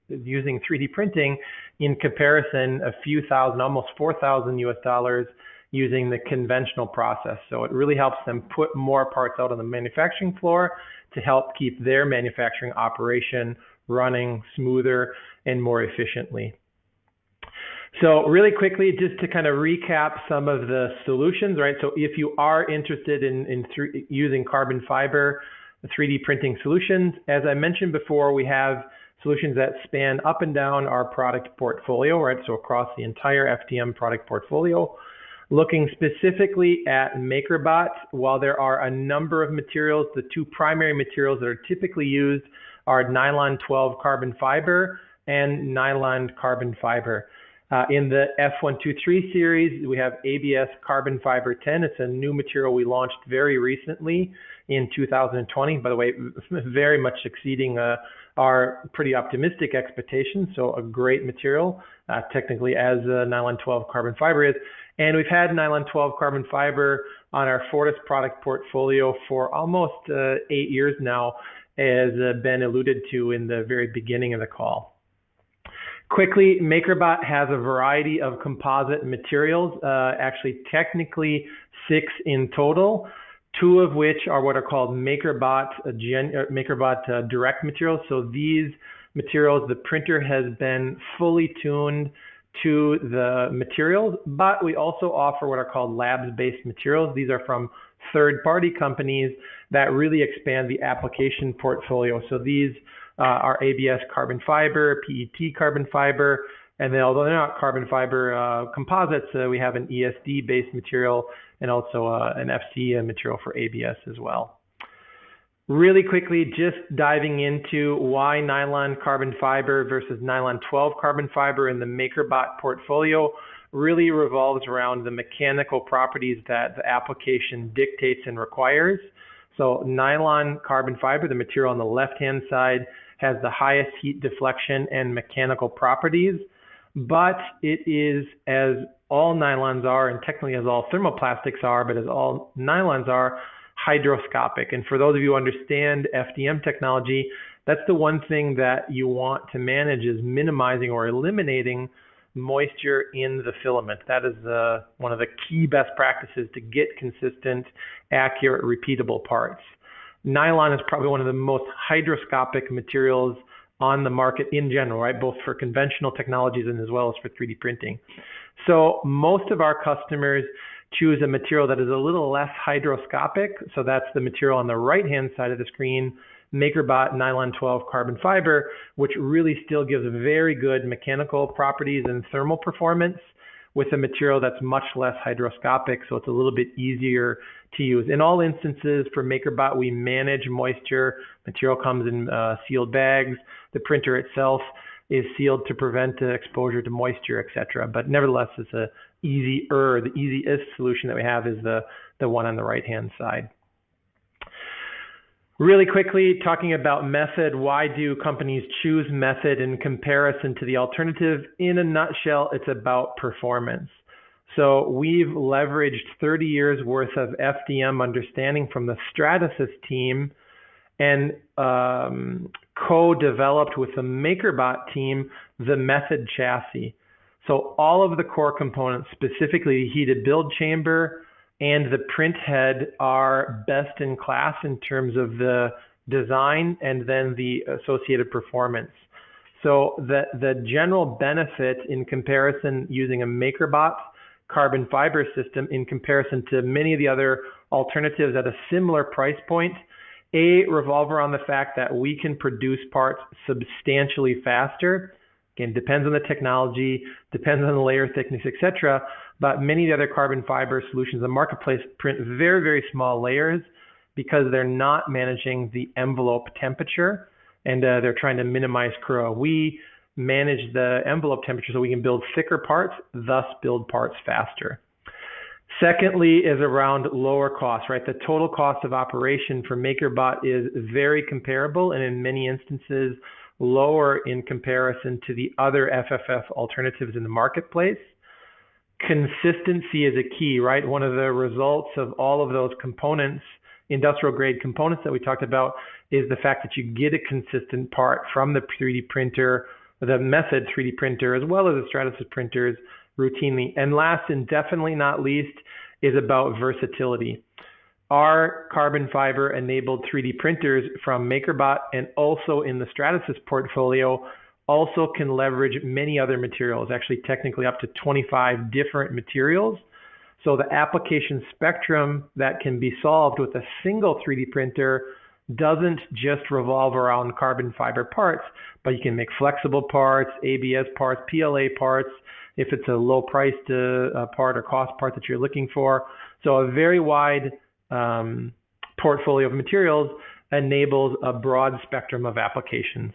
using 3D printing, in comparison, a few thousand, almost 4,000 US dollars using the conventional process. So it really helps them put more parts out on the manufacturing floor to help keep their manufacturing operation running smoother and more efficiently. So really quickly, just to kind of recap some of the solutions, right? So if you are interested in using carbon fiber 3D printing solutions, as I mentioned before, we have solutions that span up and down our product portfolio, right? So across the entire FDM product portfolio. Looking specifically at MakerBot, while there are a number of materials, the 2 primary materials that are typically used are nylon 12 carbon fiber and nylon carbon fiber. In the F123 series, we have ABS carbon fiber 10. It's a new material we launched very recently in 2020. By the way, very much exceeding our pretty optimistic expectations. So a great material, technically, as nylon 12 carbon fiber is. And we've had nylon 12 carbon fiber on our Fortis product portfolio for almost 8 years now, as Ben alluded to in the very beginning of the call. Quickly, MakerBot has a variety of composite materials, actually technically 6 in total. two of which are what are called MakerBot direct materials. So these materials, the printer has been fully tuned to the materials, but we also offer what are called labs-based materials. These are from third-party companies that really expand the application portfolio. So these are ABS carbon fiber, PET carbon fiber, and then although they're not carbon fiber composites, we have an ESD-based material and also an FC material for ABS as well. Really quickly, just diving into why nylon carbon fiber versus nylon 12 carbon fiber in the MakerBot portfolio really revolves around the mechanical properties that the application dictates and requires. So nylon carbon fiber, the material on the left-hand side, has the highest heat deflection and mechanical properties, but it is, as all nylons are, and technically as all thermoplastics are, but as all nylons are, hydroscopic. And for those of you who understand FDM technology, that's the one thing that you want to manage, is minimizing or eliminating moisture in the filament. That is one of the key best practices to get consistent, accurate, repeatable parts. Nylon is probably one of the most hydroscopic materials on the market in general, right? Both for conventional technologies and as well as for 3D printing. So most of our customers choose a material that is a little less hydroscopic. So that's the material on the right-hand side of the screen, MakerBot nylon 12 carbon fiber, which really still gives very good mechanical properties and thermal performance with a material that's much less hydroscopic, so it's a little bit easier to use. In all instances for MakerBot, we manage moisture. Material comes in sealed bags. The printer itself is sealed to prevent exposure to moisture, etc. But nevertheless, it's the easiest solution that we have is the one on the right-hand side. Really quickly, talking about method, why do companies choose method in comparison to the alternative? In a nutshell, it's about performance. So we've leveraged 30 years worth of FDM understanding from the Stratasys team and co-developed with the MakerBot team the method chassis. So all of the core components, specifically the heated build chamber and the print head, are best in class in terms of the design and then the associated performance. So the general benefit in comparison using a MakerBot carbon fiber system in comparison to many of the other alternatives at a similar price point, revolve around the fact that we can produce parts substantially faster. Again, depends on the technology, depends on the layer thickness, etc. But many of the other carbon fiber solutions in the marketplace print very, very small layers because they're not managing the envelope temperature and they're trying to minimize corrosion. We manage the envelope temperature so we can build thicker parts, thus build parts faster. Secondly is around lower cost, right? The total cost of operation for MakerBot is very comparable and in many instances lower in comparison to the other FFF alternatives in the marketplace. Consistency is a key, right? One of the results of all of those components, industrial grade components that we talked about, is the fact that you get a consistent part from the 3D printer, the Method 3D printer, as well as the Stratasys printers routinely. And last and definitely not least is about versatility. Our carbon fiber enabled 3D printers from MakerBot and also in the Stratasys portfolio also can leverage many other materials, actually technically up to 25 different materials. So the application spectrum that can be solved with a single 3D printer doesn't just revolve around carbon fiber parts, but you can make flexible parts, ABS parts, PLA parts, if it's a low priced part or cost part that you're looking for. So a very wide portfolio of materials enables a broad spectrum of applications.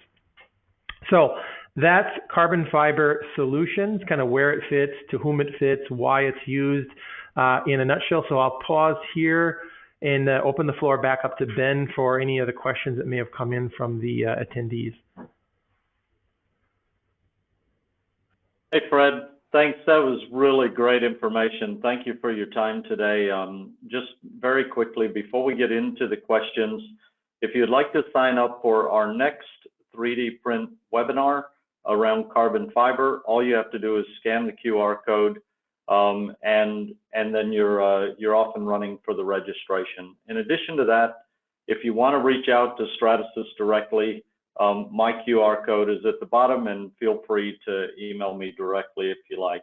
So that's carbon fiber solutions, kind of where it fits, to whom it fits, why it's used in a nutshell. So I'll pause here and open the floor back up to Ben for any other questions that may have come in from the attendees. Hey, Fred. Thanks. That was really great information. Thank you for your time today. Just very quickly, before we get into the questions, if you'd like to sign up for our next 3D print webinar around carbon fiber, all you have to do is scan the QR code, and then you're off and running for the registration. In addition to that, if you want to reach out to Stratasys directly, my QR code is at the bottom, and feel free to email me directly if you like.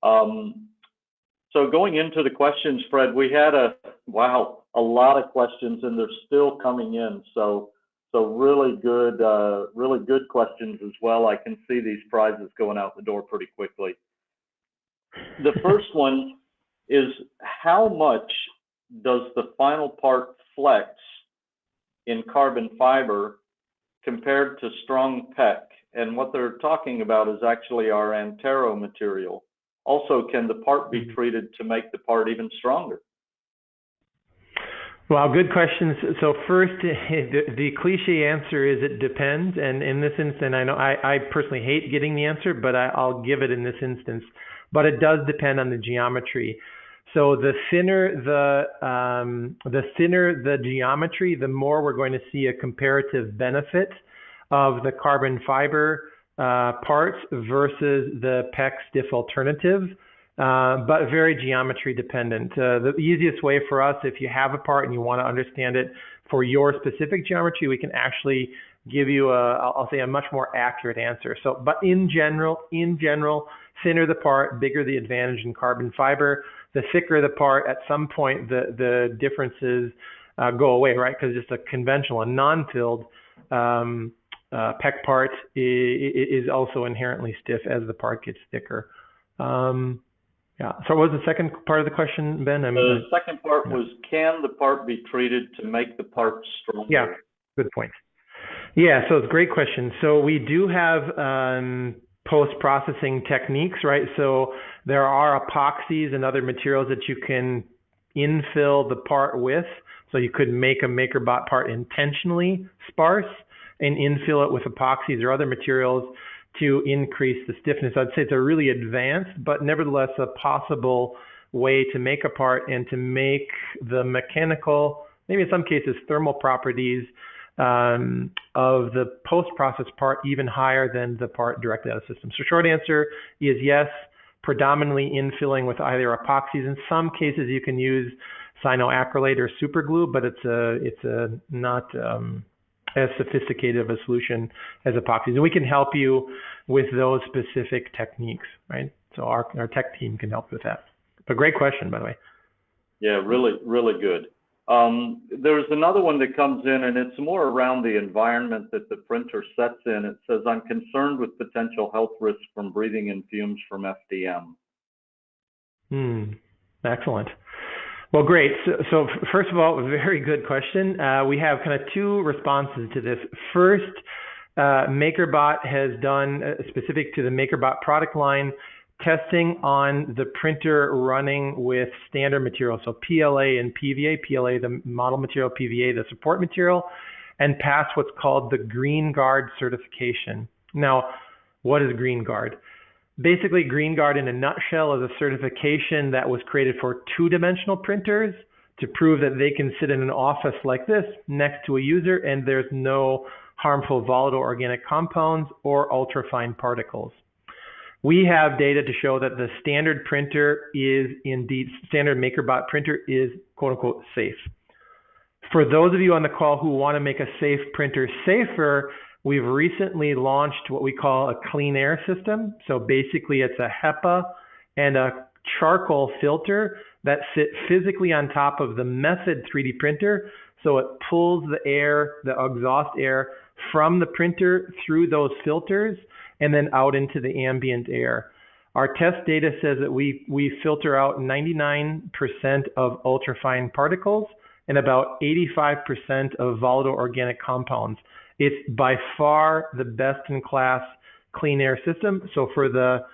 So going into the questions, Fred, we had a lot of questions, and they're still coming in. So really good questions as well. I can see these prizes going out the door pretty quickly. The first one is, how much does the final part flex in carbon fiber compared to strong PEC? And what they're talking about is actually our Antero material. Also, can the part be treated to make the part even stronger? Well, good questions. So first, the cliche answer is it depends. And in this instance, I know I personally hate getting the answer, but I'll give it in this instance. But it does depend on the geometry. So the thinner the geometry, the more we're going to see a comparative benefit of the carbon fiber parts versus the PEC stiff alternative, but very geometry dependent. The easiest way for us, if you have a part and you want to understand it for your specific geometry, we can actually give you I'll say a much more accurate answer. So, but in general, thinner the part, bigger the advantage in carbon fiber. The thicker the part, at some point the differences go away, right? Because just a conventional, a non-filled PEC part is also inherently stiff as the part gets thicker. Yeah. So what was the second part of the question, Ben? The second part was, can the part be treated to make the part stronger? Yeah, good point. Yeah, so it's a great question. So we do have post-processing techniques, right? So there are epoxies and other materials that you can infill the part with. So you could make a MakerBot part intentionally sparse and infill it with epoxies or other materials to increase the stiffness. I'd say it's a really advanced, but nevertheless a possible way to make a part and to make the mechanical, maybe in some cases thermal properties of the post-processed part even higher than the part directly out of the system. So short answer is yes, predominantly infilling with either epoxies. In some cases you can use cyanoacrylate or super glue, but it's not as sophisticated of a solution as epoxies. And we can help you with those specific techniques, right? So our tech team can help with that. But great question, by the way. Yeah, really, really good. There's another one that comes in, and it's more around the environment that the printer sets in. It says, I'm concerned with potential health risks from breathing in fumes from FDM. Excellent. Well, great. So first of all, very good question. We have kind of two responses to this. First, MakerBot has done, specific to the MakerBot product line, testing on the printer running with standard material, so PLA and PVA, PLA the model material, PVA the support material, and passed what's called the Green Guard certification. Now, what is Green Guard? Basically, Green Guard in a nutshell is a certification that was created for two-dimensional printers to prove that they can sit in an office like this next to a user and there's no harmful volatile organic compounds or ultrafine particles. We have data to show that the standard printer is indeed, standard MakerBot printer is quote unquote safe. For those of you on the call who want to make a safe printer safer, we've recently launched what we call a clean air system. So basically it's a HEPA and a charcoal filter that sit physically on top of the Method 3D printer. So it pulls the air, the exhaust air from the printer through those filters and then out into the ambient air. Our test data says that we filter out 99% of ultrafine particles and about 85% of volatile organic compounds. It's by far the best in class clean air system. So for the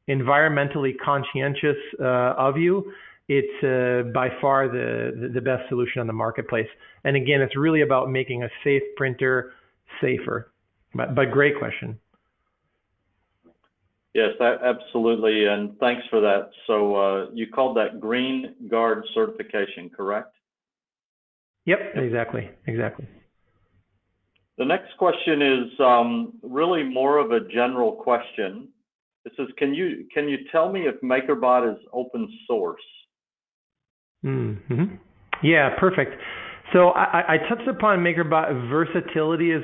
environmentally conscientious of you, it's by far the best solution on the marketplace. And again, it's really about making a safe printer safer. But great question. Yes, absolutely, and thanks for that. So you called that Green Guard certification, correct? Yep, exactly. The next question is really more of a general question. It says, can you tell me if MakerBot is open source? Mm-hmm. Yeah, perfect. So I touched upon MakerBot. Versatility is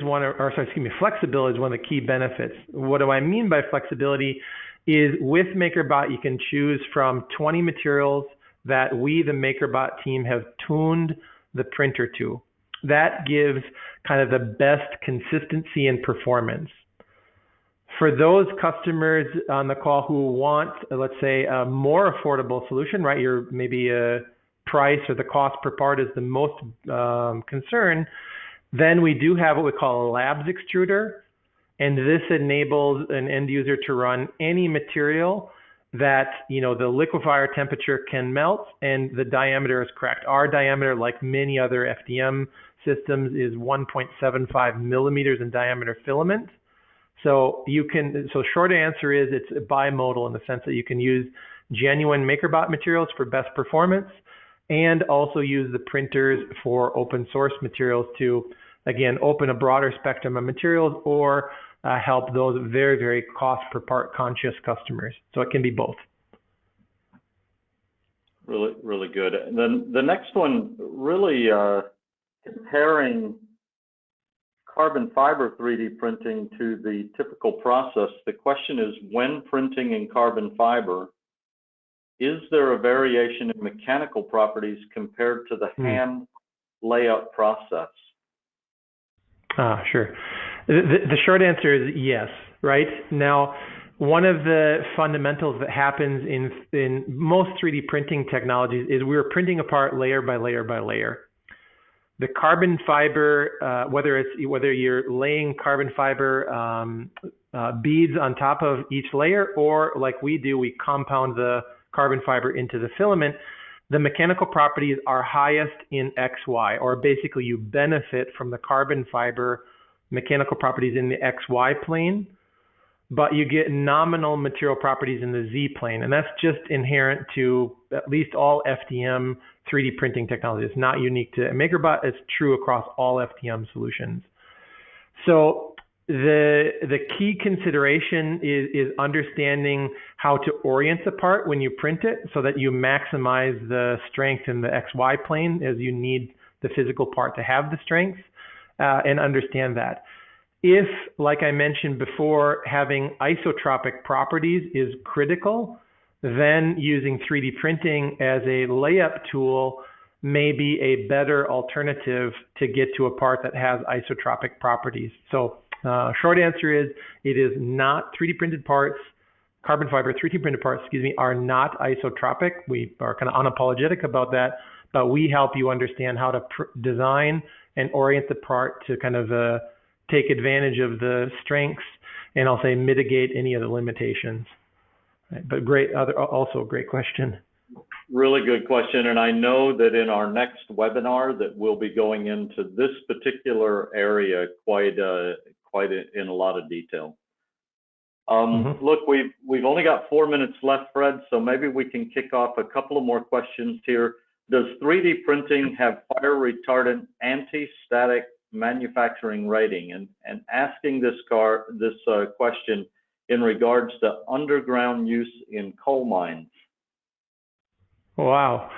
flexibility is one of the key benefits. What do I mean by flexibility? Is with MakerBot, you can choose from 20 materials that we, the MakerBot team, have tuned the printer to. That gives kind of the best consistency and performance. For those customers on the call who want, let's say, a more affordable solution, right? You're maybe a price or the cost per part is the most concern, then we do have what we call a labs extruder. And this enables an end user to run any material that, the liquefier temperature can melt and the diameter is correct. Our diameter, like many other FDM systems, is 1.75 millimeters in diameter filament. So short answer is it's bimodal in the sense that you can use genuine MakerBot materials for best performance and also use the printers for open source materials to, again, open a broader spectrum of materials or help those very, very cost per part conscious customers. So it can be both. Really, really good. And then the next one, really comparing carbon fiber 3D printing to the typical process. The question is, when printing in carbon fiber, is there a variation in mechanical properties compared to the hand layout process? Sure. The short answer is yes, right? Now, one of the fundamentals that happens in most 3D printing technologies is we're printing apart layer by layer by layer. The carbon fiber, whether you're laying carbon fiber beads on top of each layer, or like we do, we compound the carbon fiber into the filament, the mechanical properties are highest in XY, or basically you benefit from the carbon fiber mechanical properties in the XY plane, but you get nominal material properties in the Z plane. And that's just inherent to at least all FDM 3D printing technology. It's not unique to MakerBot. It's true across all FDM solutions. So the key consideration is understanding how to orient the part when you print it so that you maximize the strength in the XY plane, as you need the physical part to have the strength, and understand that. If, like I mentioned before, having isotropic properties is critical, then using 3D printing as a layup tool may be a better alternative to get to a part that has isotropic properties. So short answer is it is not 3D printed parts. Carbon fiber 3D printed parts, are not isotropic. We are kind of unapologetic about that, but we help you understand how to design and orient the part to kind of take advantage of the strengths and I'll say mitigate any of the limitations. Right. But also a great question. Really good question. And I know that in our next webinar that we'll be going into this particular area quite in a lot of detail. Look, we've only got 4 minutes left, Fred, so maybe we can kick off a couple of more questions here. Does 3D printing have fire retardant anti-static manufacturing rating? And asking this question in regards to underground use in coal mines. Wow.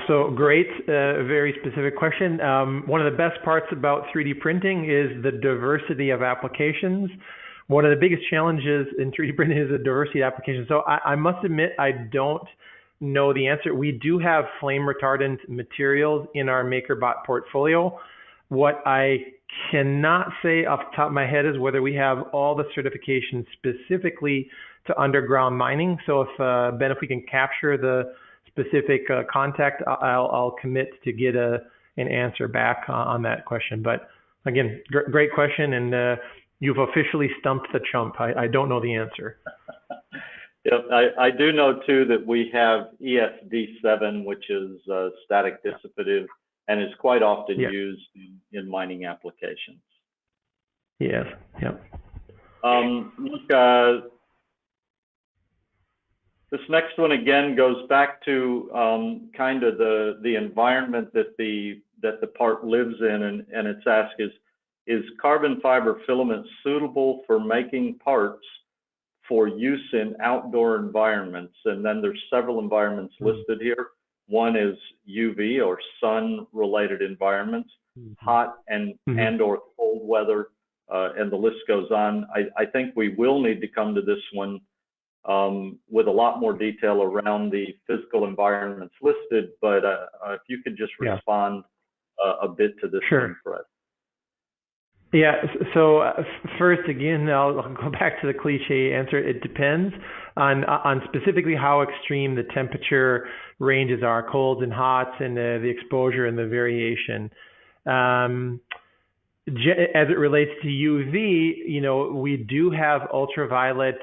So great, very specific question. One of the best parts about 3D printing is the diversity of applications. One of the biggest challenges in 3D printing is the diversity of applications. So I must admit, I don't know the answer. We do have flame retardant materials in our MakerBot portfolio. What I cannot say off the top of my head is whether we have all the certifications specifically to underground mining. So if, Ben, if we can capture the specific contact, I'll commit to get an answer back on that question. But again, great question, and you've officially stumped the chump. I don't know the answer. Yep, I do know too that we have ESD7, which is static dissipative, and is quite often used in mining applications. Yes. Yep. Look, this next one again goes back to kind of the environment that the part lives in, and it's asked is carbon fiber filament suitable for making parts for use in outdoor environments, and then there's several environments listed here. One is UV or sun-related environments, hot and or cold weather, and the list goes on. I think we will need to come to this one with a lot more detail around the physical environments listed, but if you could just respond a bit to this one, Fred. Yeah, so first, again, I'll go back to the cliche answer. It depends on specifically how extreme the temperature ranges are, colds and hots, and the exposure and the variation. As it relates to UV, we do have ultraviolet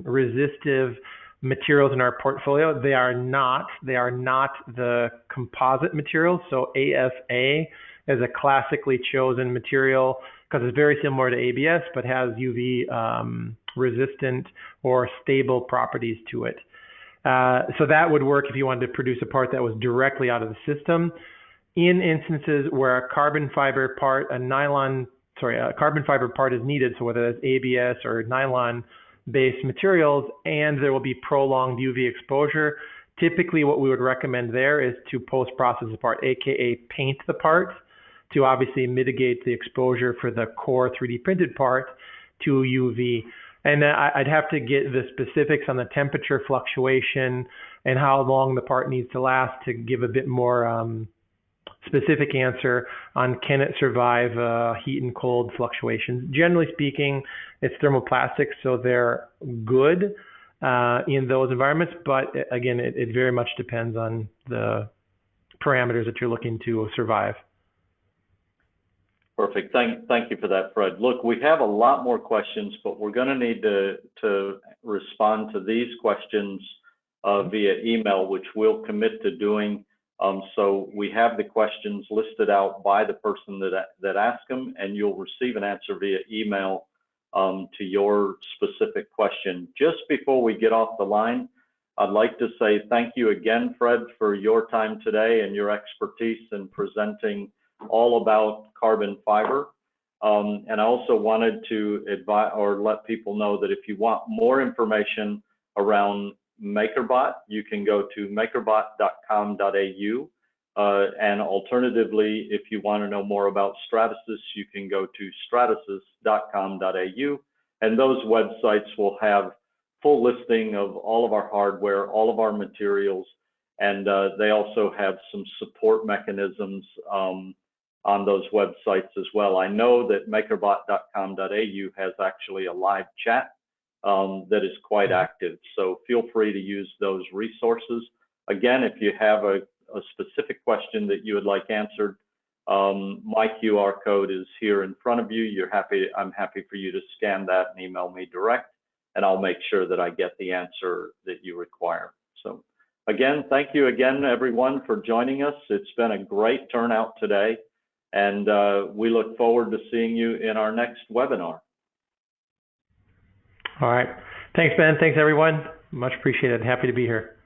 resistive materials in our portfolio. They are not the composite materials. So ASA is a classically chosen material because it's very similar to ABS, but has UV resistant or stable properties to it. So that would work if you wanted to produce a part that was directly out of the system. In instances where a carbon fiber part is needed, so whether it's ABS or nylon-based materials, and there will be prolonged UV exposure, typically what we would recommend there is to post-process the part, aka paint the part, to obviously mitigate the exposure for the core 3D printed part to UV. And I'd have to get the specifics on the temperature fluctuation and how long the part needs to last to give a bit more specific answer on can it survive heat and cold fluctuations. Generally speaking, it's thermoplastics, so they're good in those environments, but again, it very much depends on the parameters that you're looking to survive. Perfect. Thank you for that, Fred. Look, we have a lot more questions, but we're going to need to respond to these questions via email, which we'll commit to doing. So we have the questions listed out by the person that asked them, and you'll receive an answer via email to your specific question. Just before we get off the line, I'd like to say thank you again, Fred, for your time today and your expertise in presenting all about carbon fiber. And I also wanted to advise or let people know that if you want more information around MakerBot, you can go to makerbot.com.au. And alternatively, if you want to know more about Stratasys, you can go to stratasys.com.au. And those websites will have full listing of all of our hardware, all of our materials, and they also have some support mechanisms on those websites as well. I know that makerbot.com.au has actually a live chat that is quite active, so feel free to use those resources. Again, if you have a specific question that you would like answered, my QR code is here in front of you. I'm happy for you to scan that and email me direct, and I'll make sure that I get the answer that you require. So again, thank you again, everyone, for joining us. It's been a great turnout today, and we look forward to seeing you in our next webinar. All right. Thanks, Ben. Thanks, everyone. Much appreciated. Happy to be here.